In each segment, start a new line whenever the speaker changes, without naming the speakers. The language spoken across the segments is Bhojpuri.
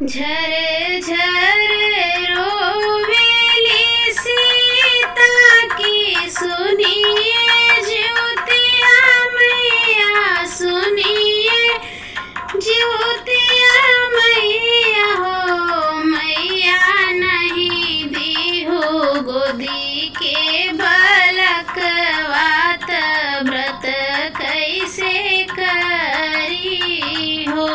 झर झर रोवेली सीता की सुनिए ज्योतिया मैया, सुनिए ज्योतिया मैया हो। मैया नहीं दी हो गोदी के बालकवा, त व्रत कैसे करी हो।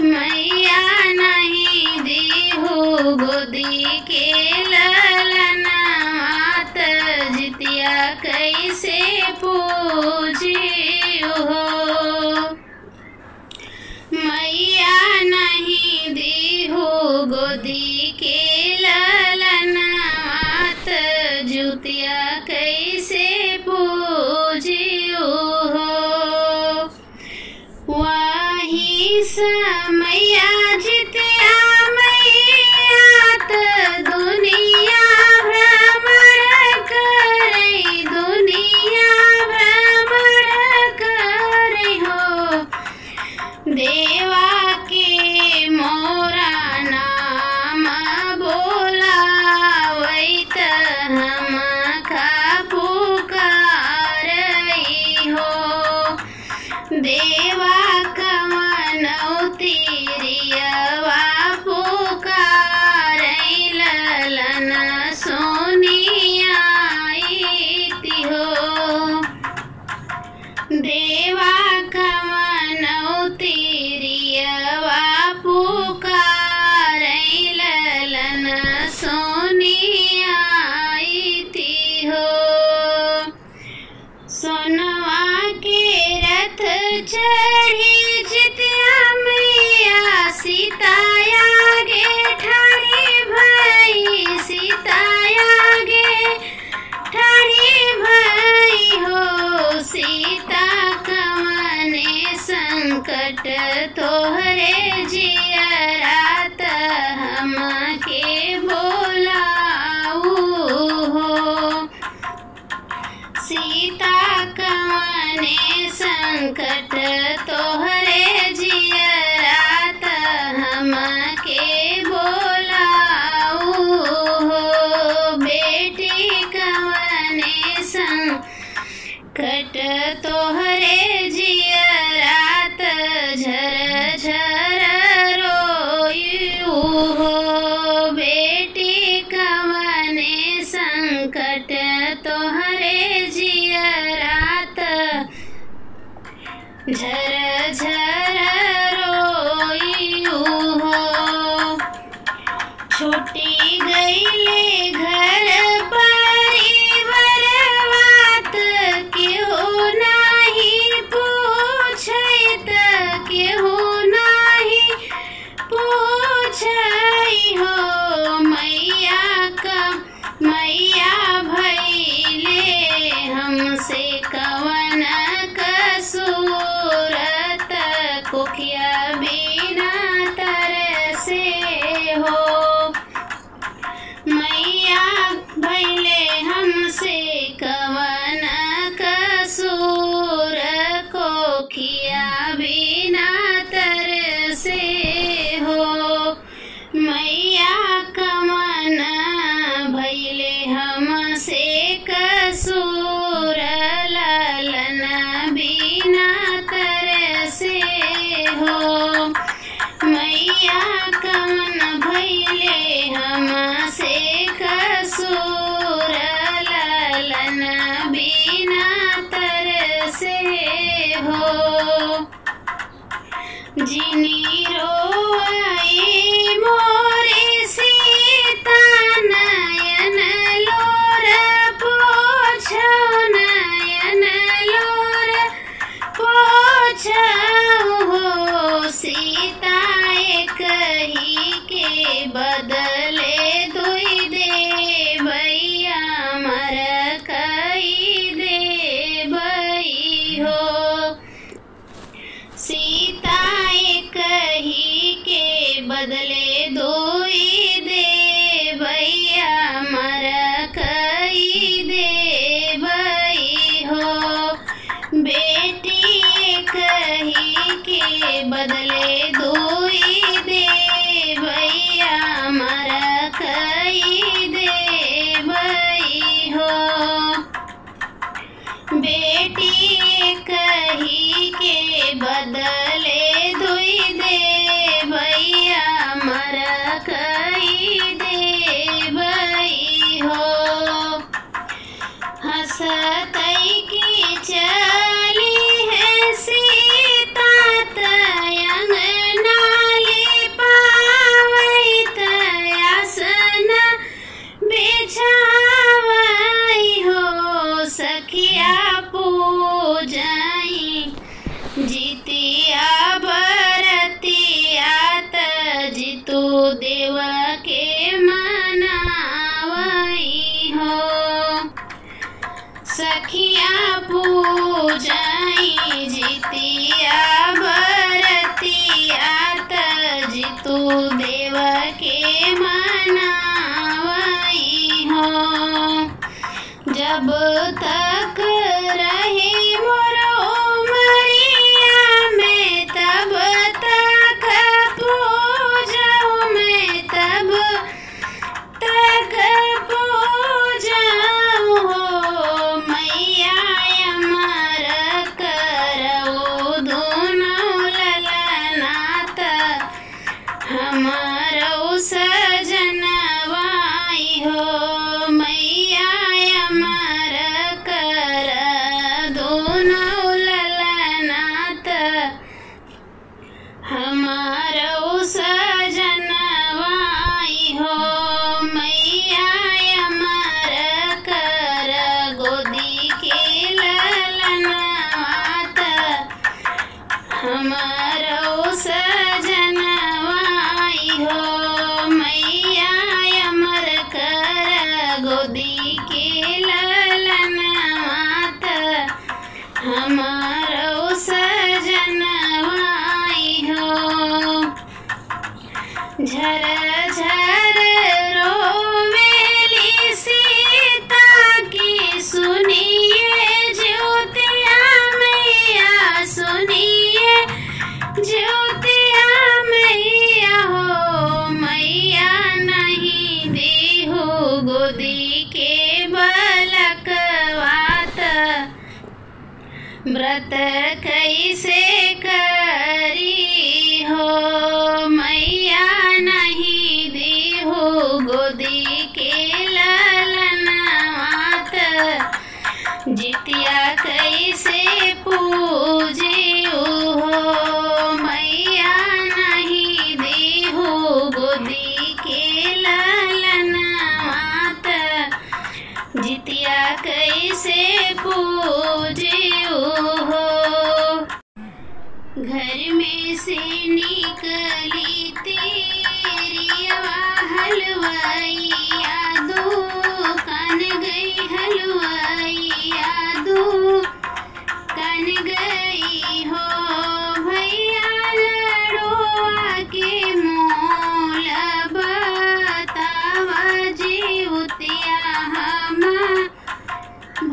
मैया नहीं दी हो गोदी के ललनवा, त जितिया कैसे पूजी हो। मैया नहीं दी हो गोदी के ललनवा, त जुतिया कैसे पूजी हो। वही समैया जितिया मैया, त दुनिया भ्रमण करे, दुनिया भ्रमण करे हो। देवा के मोरा नाम बोलावैत, हम का पुकारई हो। देवा कवनौ तिरियवा पुकारई, ललन सोनिया आईति हो। देवा कवनौ तिरियवा पुकारई, ललन सोनिया आईति हो। सोनवा के रथ चढ़ी जितिया मैया, सीता आगे ठाड़ी भई, सीता आगे ठाड़ी भई हो। सीता कवने संकट तोहरे जियरा, त हमके बोलाऊ हो। सीता कवने संकट तोहरे जियरा, त हमके बोलाऊ हो। बेटी कवने संकट तोहरे जियरा, त झर झर रोयू हो। बेटी कवने संकट तोहरे जियरा, त झर झर रोयू हो। छूटी गईले घर परिवारवा, त केहू नाही पूछत, केहू नाही पूछई हो। मैया का मैया भइले हमसे कवन कसूर, त कोखिया बिना तरसे हो। मैया भइले हमसे कवन कसूर, कोखिया बिना तरसे हो। मैया कवन भइले हमसे कसूर, ललन बिना तरसे हो। मैया कवन भइले हमसे कसूर, ललन बिना तरसे हो। जिनी रोई मोरे सीता, नयन लोर पोछौ, नयन लोर पोछौ हो। सीता एक ही के बदले दुई दे भैया, मर कई दे भई हो। सीता एक ही के बदले दुई दे भैया, मर कई दे भई हो। बेटी एक ही के बदले दुई दे बदले दुई दे भैया मर कई दे भई हो। हंसतई की चली है सीता तयंग नाली पावई तयासन बिछावई हो। सखिया पूजई जितिया बरतिया जितु देव के मनावई हो। सखिया पूजई जितिया बरतिया जितु देव के मनावई हो। जब तक रही मोर उमरिया में तब तक पूजऊ मैं तब तक पूजऊ हो। मैया अमर करऊ दोनों ललनाथ हमारो सजनवाई हो। मैया अमर कर दोनों ललनाथ हमारो सजनवाई हो। मैया अमर कर गोदी के ललनाथ हमारो सजनवाई हो। मैया अमर कर गोदी के ललनाथ हमारो सजनवाई हो। झर झर रोवेली सीता की सुनिए ज्योतिया मैया सुनिए ज्योतिया मैया हो। मैया नहीं देहु गोदी के बलकवात व्रत कैसे करी हो। मैया नहीं देहु गोदी के ललनाथ जितिया कैसे पूजियो हो। मैया नहीं देहु गोदी के ललनाथ जितिया कैसे पूजियो हो। घर में से निकली तेरी हलवाई यादो कान गई हलवाई यादो कान गई हो। भैया लड़ोआ के मोल बतावा जीवतिया हम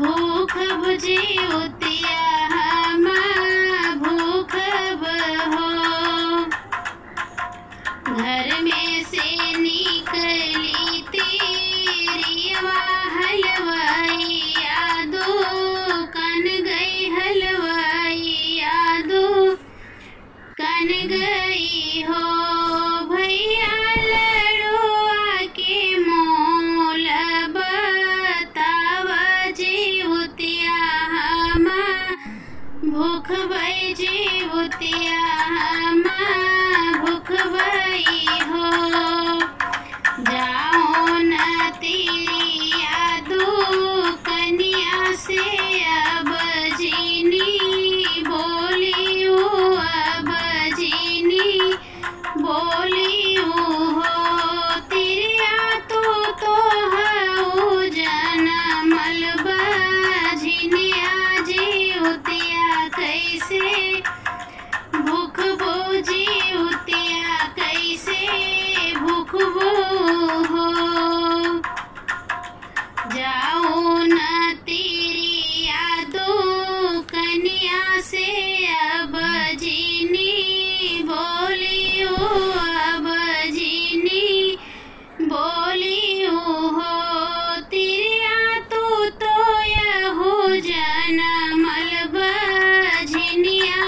भूख जीवतिया हम भूख हो। घर में से निकली तेरी हलवाई यादो कान गई हलवाई यादो कान गई हो। भैया लड़ोआ के मोल बतावा जीवतिया हम भूख भई जीवतिया हम भूख भई हो। जाओ न तेरी यादो कन्या से अब जीनी बोली अब जीनी बोली हो। तेरिया तो हऊ जनमल बझिनिया जीवतिया कैसे भूख बो जीवतिया कैसे भूख बो हो। जाओ न तेरी यादो कन्या से अब जीनी बोली अब जीनी बोली हो। तेरिया तो यहो जनमल बझिनिया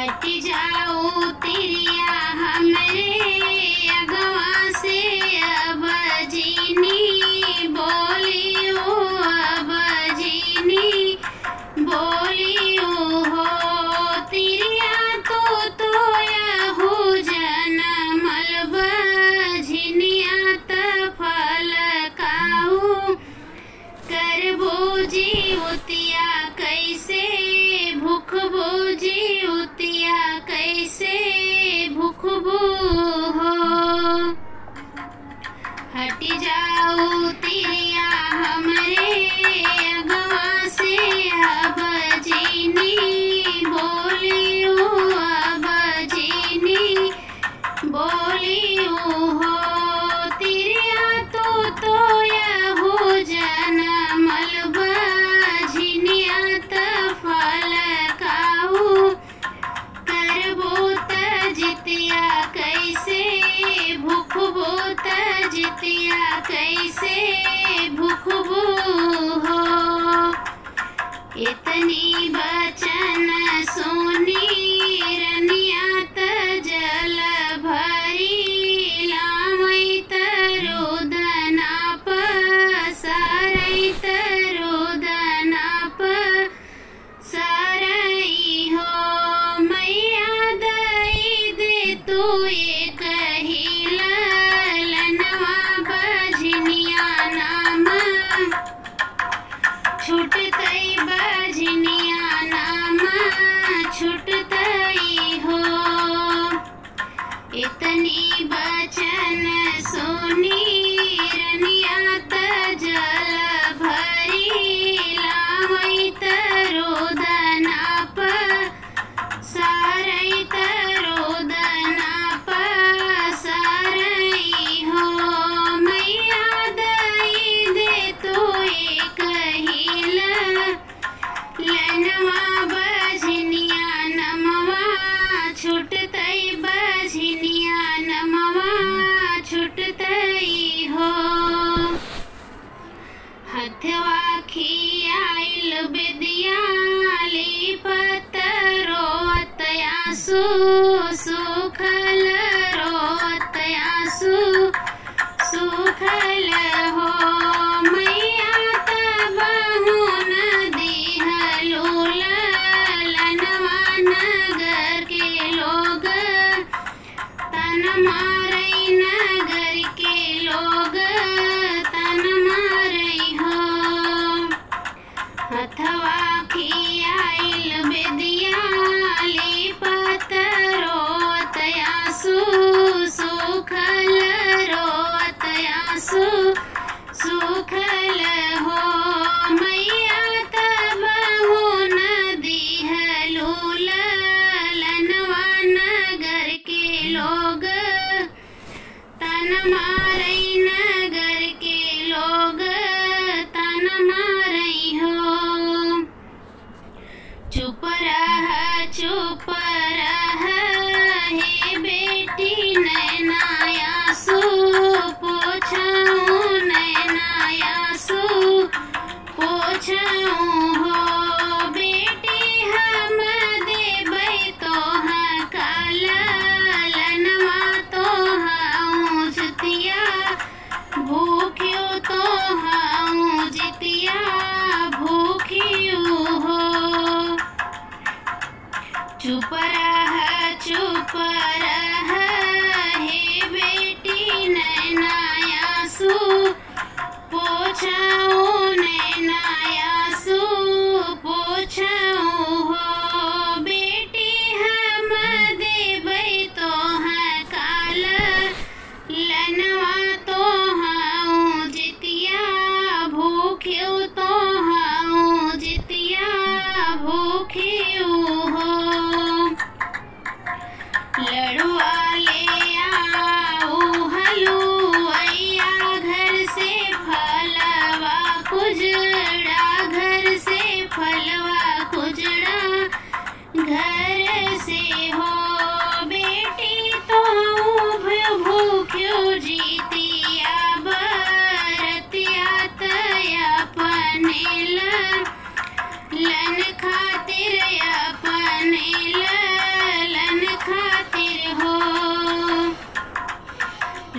हट जाओ तिरिया हमरे अगवा से अब जीनी बोलियो अब जीनी बोलियो हो तिरिया तो यहू जनमल बझनिया त फल काहू करबो जीवतिया कैसे भूखबो जीवतिया कैसे भूखबो हो हट जाओ तिरिया हमरे अगवा से अब जीनी बोलियो अब जीनी बोलियो हो तिरिया तो यहू जनमल बझनिया त फल काहू करबो त जितिया कैसे भूखबो त जितिया कैसे भूखबो हो इतनी बचन सोनी रनिया त जल भरी लामई तरोदना पसारई तरोदना पसारई हो मैया दई दे तू एक ही ललनवा बझनिया नाम छूटतई बझनिया नाम छूटतई हो इतनी बचन सोनी रनिया त जल भरी लामई तरोदना पसारई तरोदना पसारई हो मैया दई दे तू एक ही लनवा बझनिया नमवा छूटतई बझनिया नमवा छूटतई हो हथवा खियाइल बेदियाली पतरोत आंसू सुखल रोत आंसू सुखल हो मैया तबहु न दिहलू ललनवा नगर के लोग तन मारई नगर के लोग तन मारई हो हथवा खियाइल बेदियाली पतरोत आंसू सुखल रोत आंसू सुखल हो मैया तबहु न दिहलू ललनवा नगर के लोग तन मारई नगर के लोग तन मारई हो चुप रह हे बेटी नैनायासु पोछाऊं नैनायासु पोछाऊं हो बेटी हम देबै तोहर काला लनवा तोहर जितिया भूखियो तोहर जितिया भूखियो हो चुप रह हे बेटी नैनायासु पोछाऊं नैनायासु पोछाऊं हो बेटी हम देबै तोहर काला लनवा तोहर जितिया भूखियो तोहर जितिया भूखियो हो लड़ुआ ले आओ हलुआइया घर से फलवा कुजड़ा घर से फलवा कुजड़ा घर से हो बेटी तो भूख्यो जीतिया बरतिया तया पनेला लन खातिर अपने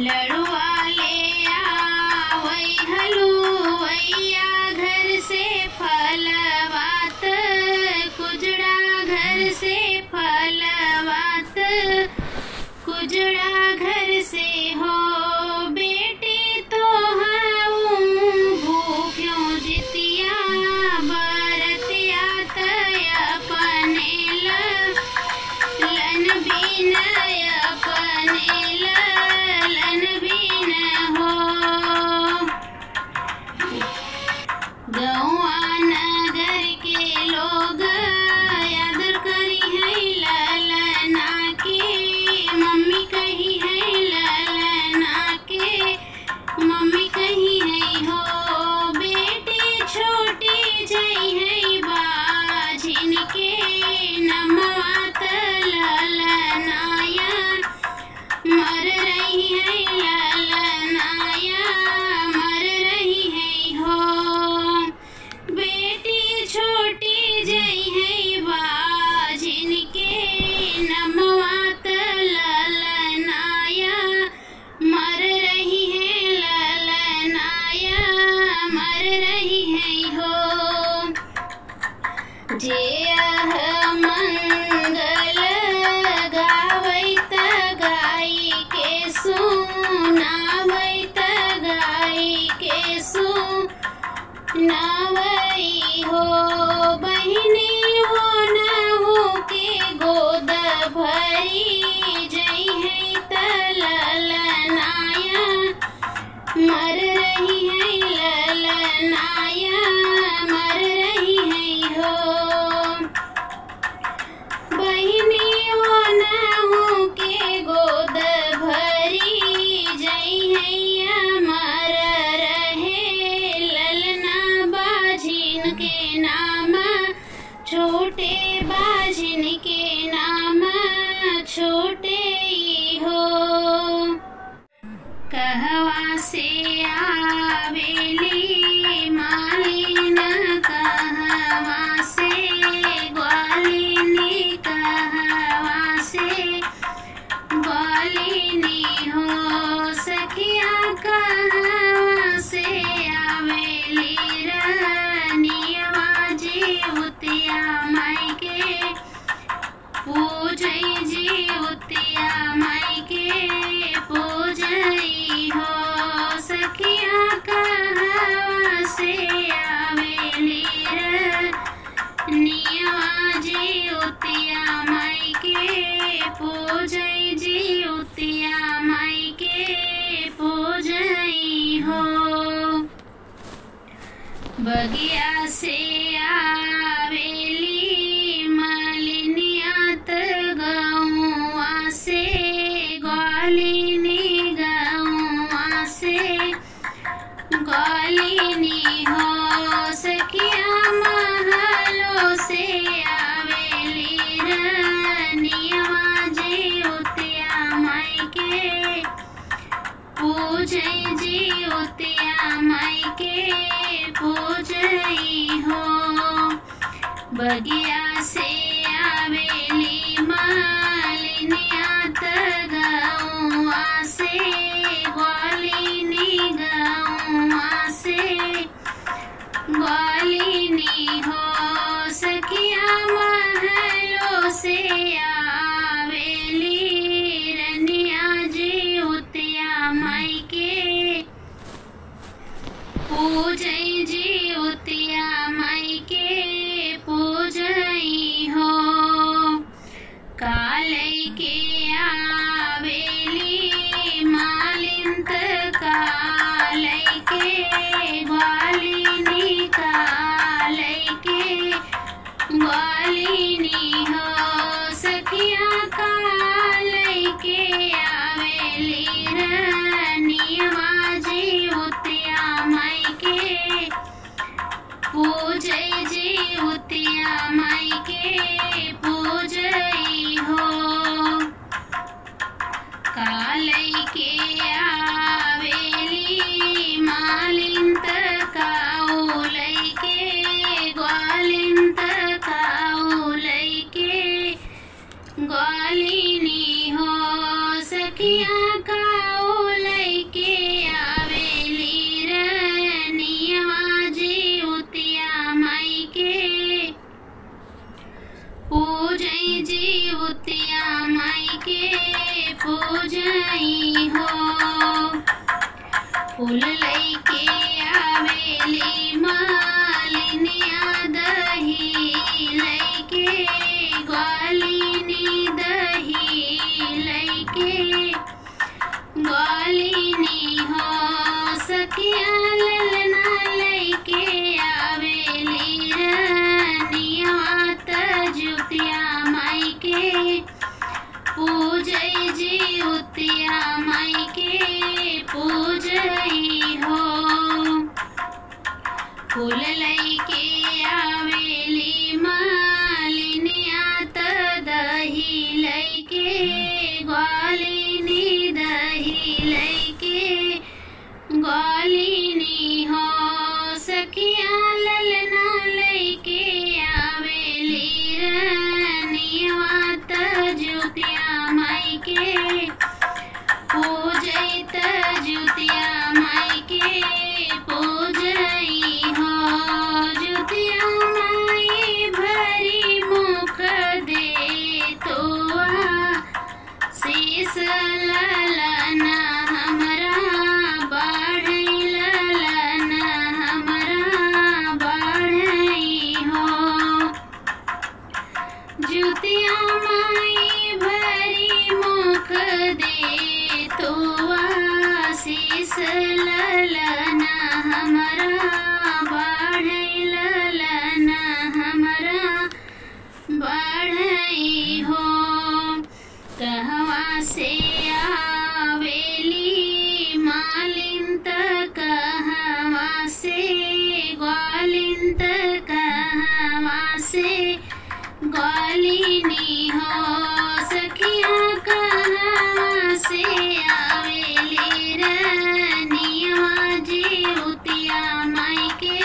लड़ुआ ले आवै हलुवैया घर से फलवात, कुजड़ा घर से फलवात, कुजड़ा घर से हो बेटी तो हूँ भूख्यों जितिया बरतिया तय अपने लन बीन अपने लन बीन हो। गौआ नगर के लोग याद करी है ललना के, मम्मी कही है ललना के, मम्मी कही है हो बेटी छोटी जई है बाझिन के, नमवात ललनाया मर रही है ललनाया मर रही है हो। बेटी छोटी जई है बाझिन के, नमवात ललनाया मर रही है ललनाया मर रही है हो। जे मंगल गावैत गाई के सुनावैत गाई के सुनावई हो। बहिनी हो न हो के गोद भरी जई है त ललनाया मर रही है ललनाया मर रही है हो। बहिनी हो न हो के गोद भरी जई है मर रहे ललना बाझिन के नाम, छोटे बाझिन के नाम छोटे हो। कहवा से आवेली मालिन कहवा से ग्वालिनी, कहवा से ग्वालिनी हो। सखिया कहवा से आवेली रनियवा जीवतिया माई के पूजई जीवतिया माई के पूजई हो। सखिया कहवा से आवेली रनियवा जीवतिया माई के पूजई जीवतिया माई के पूजई हो। बगिया से आवेली मालिनियात गौआ से ग्वालिनी, गौआ से ग्वालिनी हो। सखिया महलों से आवेली रनियवा जीवतिया माई के पूजई जीवतिया माई के पूजई हो। बगिया से आवेली मालिनियात गौआ से ग्वालिनी, गौआ से ग्वालिनी हो। सखिया महलों से आवेली रनिया जीवतिया माई के पूजई जीवतिया माई के पूजई हो। कालई के आवेली मालिंत, कालई के ग्वालिनी, कालई के ग्वालिनी हो। सखिया कालई के आवेली रनियवा जीवतिया माई के पूजई जीवतिया माई के पूजई हो। कालई के आवेली मालिंत, काउलई के ग्वालिंत, काउलई के ग्वालिनी हो। सखिया काउलई लैके ग्वालिनी दही लैके ग्वालिनी हो सखिया ललना लैके आवेली रनिया त जुतिया माई के पूजैत जुतिया माई के पूजई हो जुतिया माई भरी मुख दे तो शीस ललना हमरा बढ़ई ललना हमरा बढ़ई हो जुतिया माई भरी मुख दे तो शीस ललना हमरा बढ़ई ललना हमरा बढ़ई हो कहवा से आवेली मालिन त कहवा से ग्वालिन त कहवा से ग्वालिनी हो सखिया कहवा से आवेली रनिया जीउतिया माई के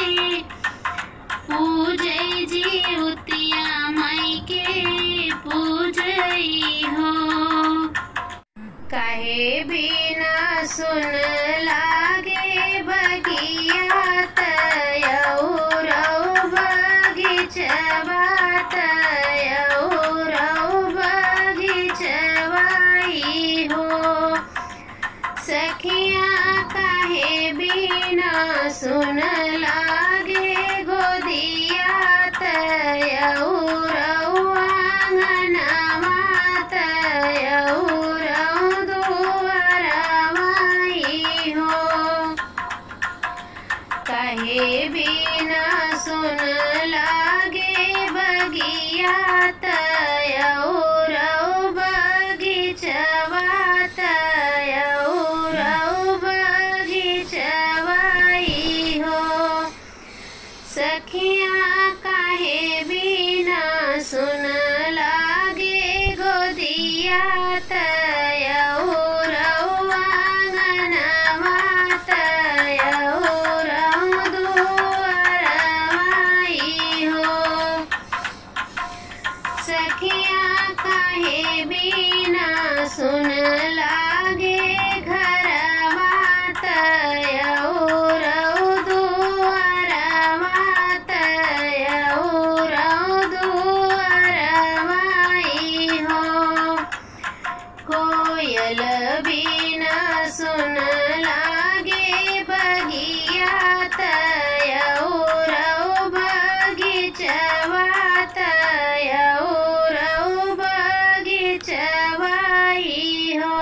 पूजई जीउतिया माई के पूजई हो काहे बिना सुन लागे बगिया तयौरौ बगीचवा तयौरौ बगीचवाई हो सखिया काहे बिना सुन लागे गोदिया तयौरौ आंगनवा तयौरौ दुआरवाई हो काहे बिना सुन लागे बगिया तयौरौ बगीचवा तयौरौ बगीचवाई हो सखिया काहे बिना सुन लागे गोदिया तयौरौ आंगनवा तयौरौ दुआरवाई हो सखिया काहे बिना सुन लागे घरवा तयौरौ दुआरवा तयौरौ दुआरवाई हो कोयल बिना सुन लागे बगिया तयौरौ बगीचवा तयौरौ बगीचवाई हो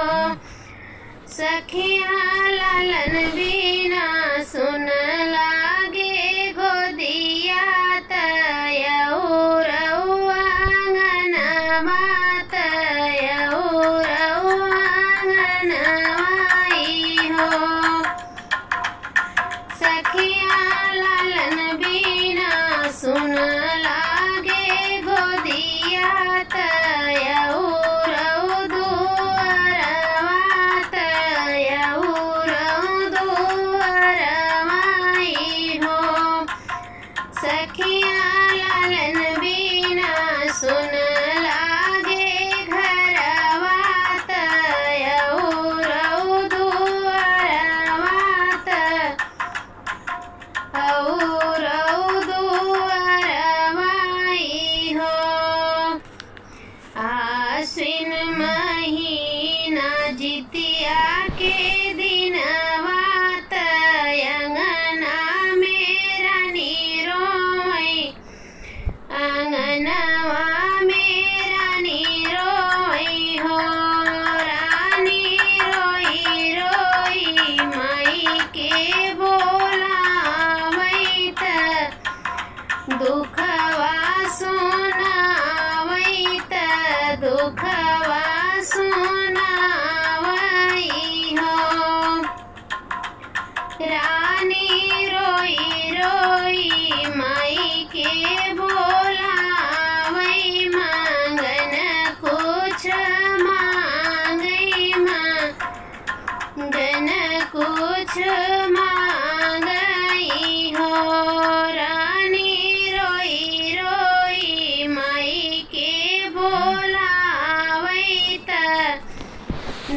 सखिया लालन बिना सुन लागे गोदिया तयौरौ आंगनवा तयौरौ आंगनवाई हो सखिया लालन बिना सुन लागे गोदिया तयौरौ दुआरवा तयौरौ दुआरवाई हो सखिया लालन बिना सुन लागे घरवा तयौरौ दुआरवा तयौरौ दुआरवाई हो आश्विन महीना जितिया के दिनवा तयंगना मेरा निरोई आंगनवा मेरा निरोई हो रानी रोई रोई माई के बोलावई त दुखवा सुनावई त दुखवा सुनावई हो रानी रोई रोई माई के बोलावई मांगन कुछ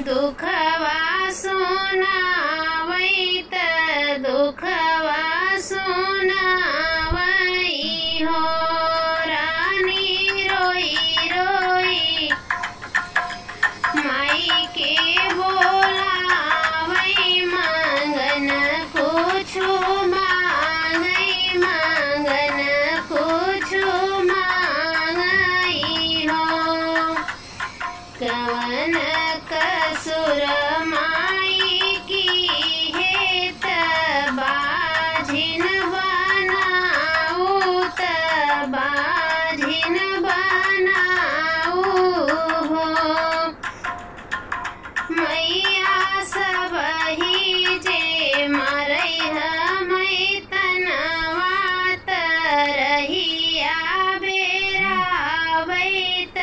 दुखवा सुनावै त दुखवा सुनावै हो रानी रोई रोई माई के बोलावै मांगन कुछु मांगै मांगन कुछु मांगै हो कवन कसुर माई की है त बाझिन बनाऊ त बाझिन बनाऊ हो मैया सबही जे मरै हमै तनवा त रहिया बेरावै त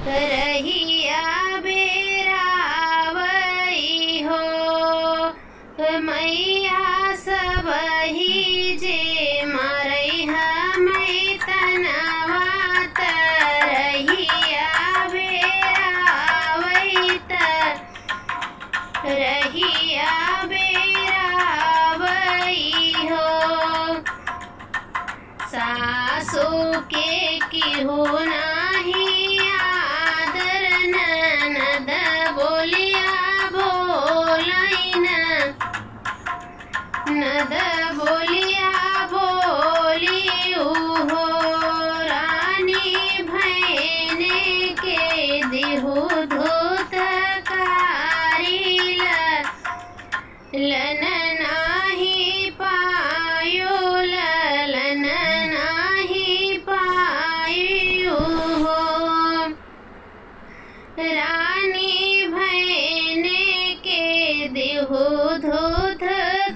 रहिया बेरावै हो मैया सबही जे मरै हमै तनवा त रहिया बेरावै त रहिया बेरावै हो सासू के किहु नाही आदर ननद बोलिया बोलैन नद बोलिया बोलियू हो रानी भैने के दिहु धूत कारिल लन नाही पायो लन नाही पायो हो रानी भैने के दिहु धूत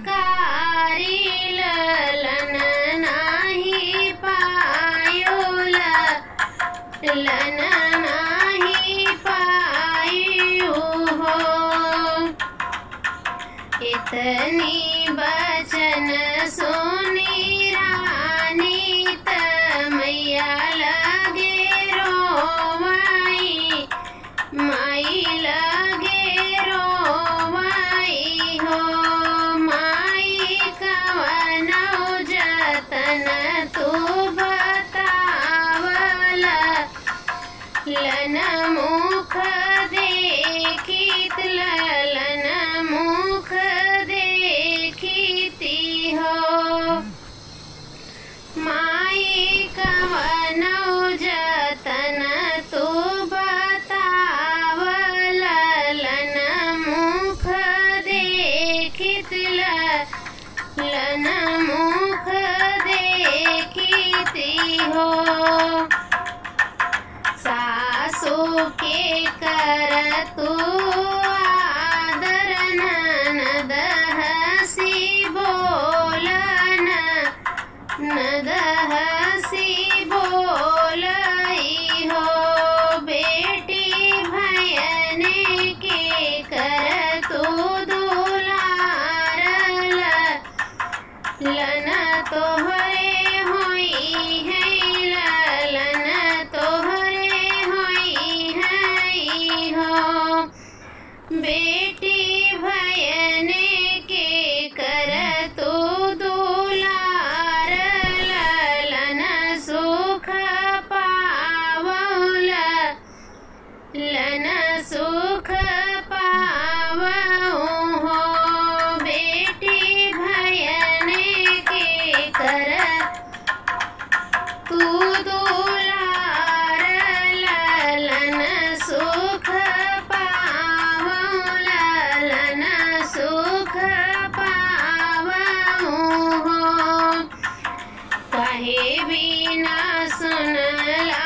कारिल लन नाही पायो लन नाही पायो हो इतनी बचन सुनी रानी त मैया लगे रोवाई माई लगे रोवाई हो माई कवनौ जतन तू बतावल लन मुख देखित लन मुख देखिती हो माई कवनौ जतन तू बतावल लन मुख देखित लन मुख देखिती हो सासू के कर तू आदर ननद हसी बोलन नद हसी बोलई हो बेटी भयने के कर तू दुलारल लन तोहरे होई है लन तोहरे होई है हो बेटी भयने के कर तू दुलारल लन सुख पावल लन सुख पावऊ हो बेटी भयने के कर तू दुलारल लन सुख पावल लन सुख पावऊ हो कहे बिना सुनला